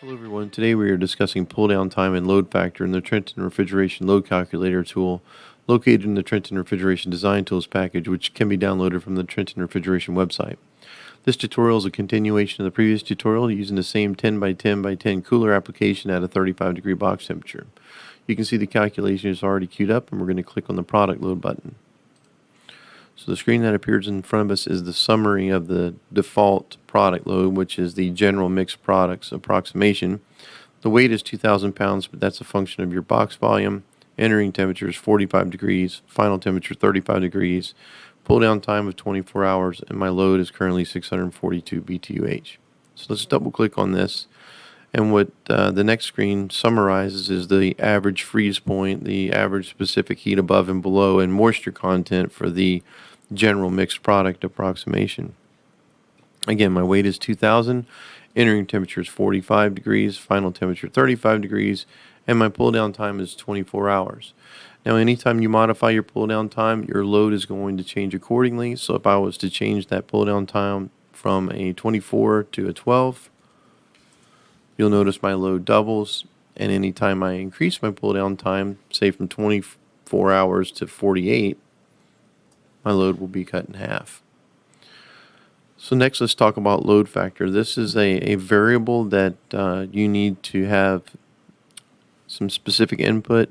Hello everyone, today we are discussing pull down time and load factor in the Trenton Refrigeration Load Calculator tool located in the Trenton Refrigeration Design Tools package, which can be downloaded from the Trenton Refrigeration website. This tutorial is a continuation of the previous tutorial using the same 10 by 10 by 10 cooler application at a 35-degree box temperature. You can see the calculation is already queued up, and we're going to click on the product load button. So the screen that appears in front of us is the summary of the default product load, which is the general mixed products approximation. The weight is 2,000 pounds, but that's a function of your box volume. Entering temperature is 45 degrees, final temperature 35 degrees, pull down time of 24 hours, and my load is currently 642 BTUH. So let's double click on this. And what the next screen summarizes is the average freeze point, the average specific heat above and below, and moisture content for the general mixed product approximation. Again, my weight is 2,000, entering temperature is 45 degrees, final temperature 35 degrees, and my pull down time is 24 hours. Now, anytime you modify your pull down time, your load is going to change accordingly. So if I was to change that pull down time from a 24 to a 12, you'll notice my load doubles, and anytime I increase my pull down time, say from 24 hours to 48, my load will be cut in half. So next, let's talk about load factor. This is a variable that you need to have some specific input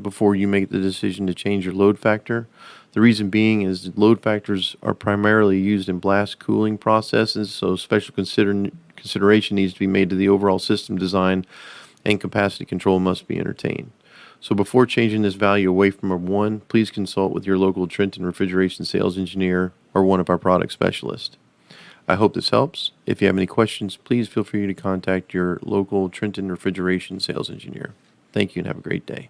before you make the decision to change your load factor. The reason being is that load factors are primarily used in blast cooling processes, so special consideration needs to be made to the overall system design, and capacity control must be entertained. So before changing this value away from a 1, please consult with your local Trenton Refrigeration sales engineer or one of our product specialists. I hope this helps. If you have any questions, please feel free to contact your local Trenton Refrigeration sales engineer. Thank you and have a great day.